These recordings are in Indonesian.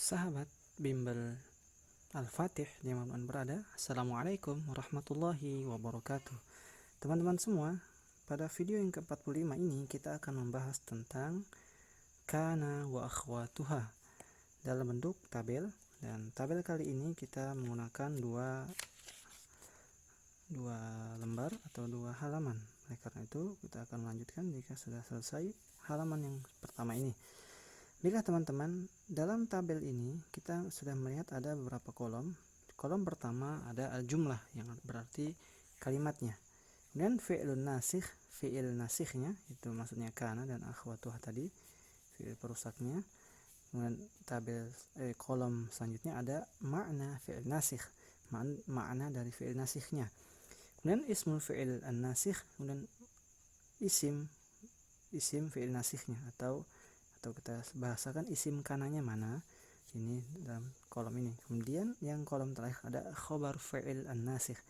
Sahabat bimbel Al-Fatih dimanapun berada, Assalamualaikum warahmatullahi wabarakatuh. Teman-teman semua, pada video yang ke-45 ini kita akan membahas tentang kana wa akhwatuha dalam bentuk tabel, dan tabel kali ini kita menggunakan dua lembar atau dua halaman. Oleh karena itu kita akan melanjutkan jika sudah selesai halaman yang pertama ini. Baiklah teman-teman, dalam tabel ini kita sudah melihat ada beberapa kolom. Kolom pertama ada al-jumlah yang berarti kalimatnya. Kemudian fi'lun nasikh, fi'il nasikhnya itu maksudnya kana dan akhwatuha tadi, fi'il perusaknya. Kemudian tabel kolom selanjutnya ada makna fi'il nasikh, makna dari fi'il nasikhnya. Kemudian ismul fi'il an-nasikh, kemudian isim fi'il nasikhnya atau kita bahasakan isim kananya mana, ini dalam kolom ini. Kemudian yang kolom terakhir ada khobar fi'il an-nasikh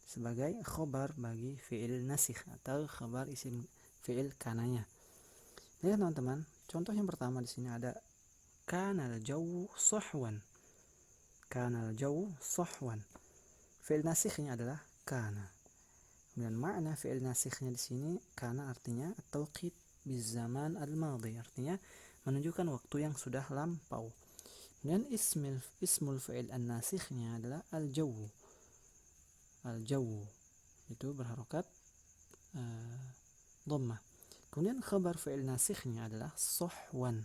sebagai khobar bagi fi'il nasikh atau khobar isim fi'il kananya. Ya teman-teman, contoh yang pertama di sini ada kanal jawu sahwan. Kanal jawu sahwan. Fi'il nasikhnya adalah kana. Kemudian makna fi'il nasikhnya di sini kana artinya at-tauqit bizaman al-madhi, artinya menunjukkan waktu yang sudah lampau. Kemudian ismul fi'il an-nasikhnya adalah al-jawu. Al-jawu itu berharokat dhammah. Kemudian khabar fi'il nasikhnya adalah sahwan.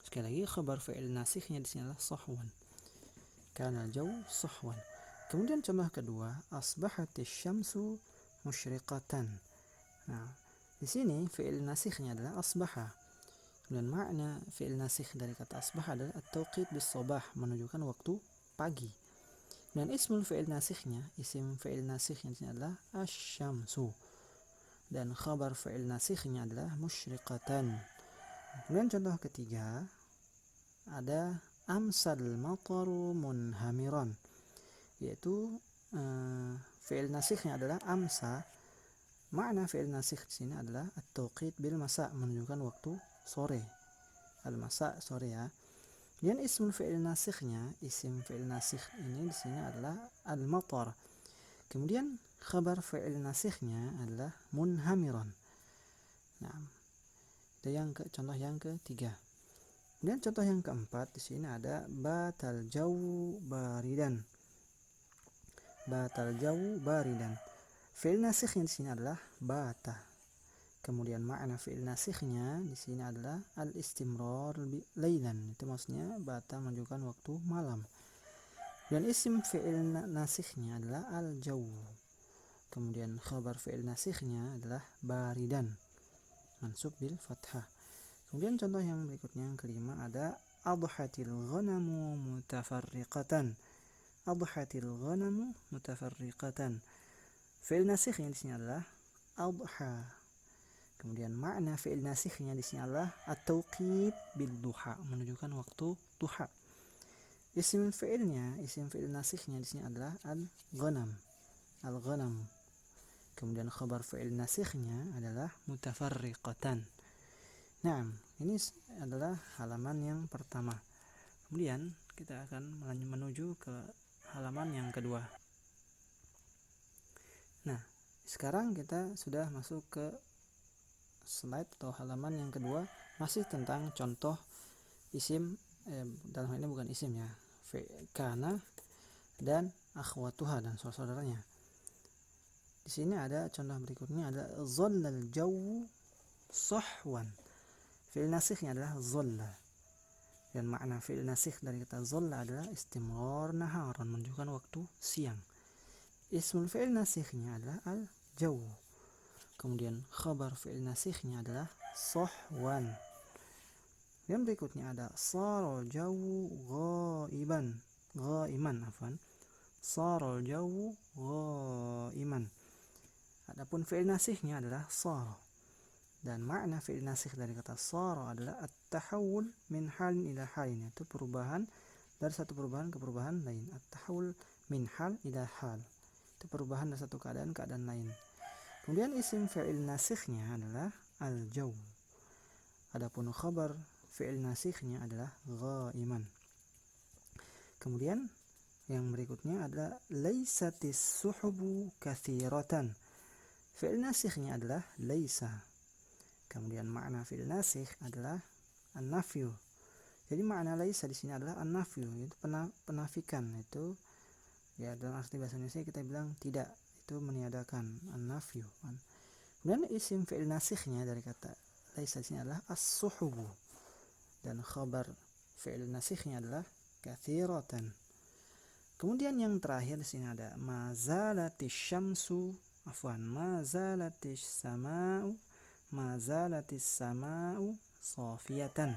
Sekali lagi, khabar fi'il nasikhnya di sini adalah sahwan. Kana al-jawu sahwan. Kemudian contoh kedua, asbahatis syamsu musyriqatan. Nah, di sini fi'il nasikhnya adalah asbaha. Dan makna fi'il nasikh dari kata asbaha adalah at-tauqit bis-sabah, menunjukkan waktu pagi. Dan ismul fi'il nasikhnya, isim fi'il nasikhnya adalah asy-syamsu. Dan khabar fi'il nasikhnya adalah musyriqatan. Kemudian contoh ketiga ada amsal mataru munhamiran, yaitu fi'il nasikhnya adalah amsa. Makna fi'il nasikh di sini adalah at-tauqit bil masa, menunjukkan waktu sore. Al-masa, sore ya. Dan ismul fi'il nasikhnya, isim fi'il nasikh ini di sini adalah al-matar. Kemudian khabar fi'il nasikhnya adalah munhamiran. Nah, itu contoh yang ketiga. Kemudian contoh yang keempat di sini ada batal jawu baridan. Batal jawu baridan. Fi'il nasikhnya di sini adalah bata. Kemudian makna fi'il nasikhnya di sini adalah al-istimrar lailan. Itu maksudnya bata menunjukkan waktu malam. Dan isim fi'il nasikhnya adalah al-jawu. Kemudian khabar fi'il nasikhnya adalah baridan, mansub bil fathah. Kemudian contoh yang berikutnya yang kelima ada adhatil ghanamu mutafarriqatan. Adhatil ghanamu mutafarriqatan. Fi'il nasikhnya di sini adalah adha. Kemudian makna fi'il nasikhnya di sini adalah at-tauqit bil duha, menunjukkan waktu duha. Isim fi'il nasikhnya di sini adalah al-ghanam. Al-ghanam. Kemudian khabar fi'il nasikhnya adalah mutafarriqatan. Nah, ini adalah halaman yang pertama. Kemudian kita akan menuju ke halaman yang kedua. Nah, sekarang kita sudah masuk ke slide atau halaman yang kedua, masih tentang contoh isim, dalam hal ini bukan isim ya, kana dan akhwatuha dan saudara-saudaranya. Di sini ada contoh berikutnya, ada dhallal jawu sahwan. Fi'il nasikhnya adalah dhalla. Dan makna fi'il nasikh dari kata dhalla adalah istimrar naharan, menunjukkan waktu siang. Ismul fi'il nasikhnya adalah al-jawu. Kemudian khabar fi'il nasikhnya adalah sahwan. Yang berikutnya ada saral jawu ghaiman afwan. Saral jawu ghaiman. Adapun fi'il nasikhnya adalah sar. Dan makna fi'il nasikh dari kata sar adalah at-tahawul min halin ila halin, yaitu perubahan dari satu perubahan ke perubahan lain. At-tahawul min hal ila hal, itu perubahan dari satu keadaan lain. Kemudian isim fi'il nasikhnya adalah al-jawu. Adapun khabar fi'il nasikhnya adalah ghaiman. Kemudian yang berikutnya adalah laisatis suhubu katsiratan. Fi'il nasikhnya adalah laisa. Kemudian makna fi'il nasikh adalah an-nafyu. Jadi makna laisa di sini adalah an-nafyu, itu penafikan. Itu ya dalam arti bahasa Indonesia kita bilang tidak, itu meniadakan, an-nafyu. Kemudian isim fi'il nasikhnya dari kata laisa di sini adalah as-suhubu. Dan khabar fi'il nasikhnya adalah katsiratan. Kemudian yang terakhir di sini ada mazalatis syamsu, mazalatis sama'u safiyatan.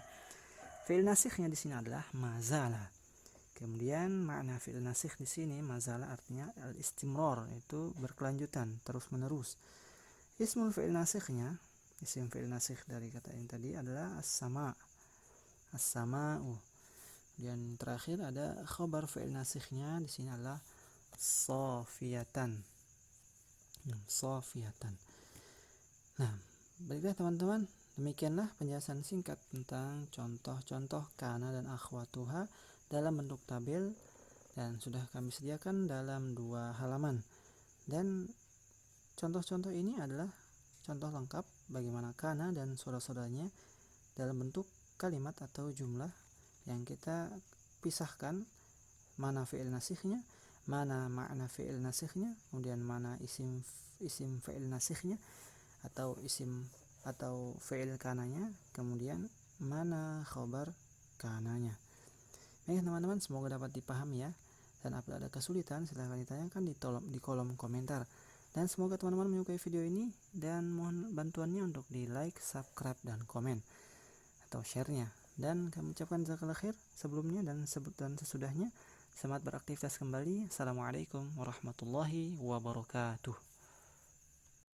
Fi'il nasikhnya di sini adalah mazala. Kemudian makna fi'il nasikh di sini mazala artinya al-istimrar, itu berkelanjutan, terus-menerus. Ismul fi'il nasikhnya, isim fi'il nasikh dari kata ini tadi adalah as-sama'u. Dan terakhir ada khabar fi'il nasikhnya di sini adalah safiyatan. Nah, baiklah teman-teman, demikianlah penjelasan singkat tentang contoh-contoh kana dan akhwatuha dalam bentuk tabel, dan sudah kami sediakan dalam 2 halaman. Dan contoh-contoh ini adalah contoh lengkap bagaimana kana dan saudara-saudaranya dalam bentuk kalimat atau jumlah yang kita pisahkan mana fi'il nasikhnya, mana makna fi'il nasikhnya, kemudian mana isim fi'il nasikhnya atau isim atau fi'il kananya, kemudian mana khabar kananya. Baik teman-teman, semoga dapat dipahami ya. Dan apabila ada kesulitan silahkan ditanyakan di kolom komentar. Dan semoga teman-teman menyukai video ini, dan mohon bantuannya untuk di like, subscribe, dan komen atau share-nya. Dan kami ucapkan jazakallahu khair sebelumnya dan sesudahnya. Selamat beraktivitas kembali. Assalamualaikum warahmatullahi wabarakatuh.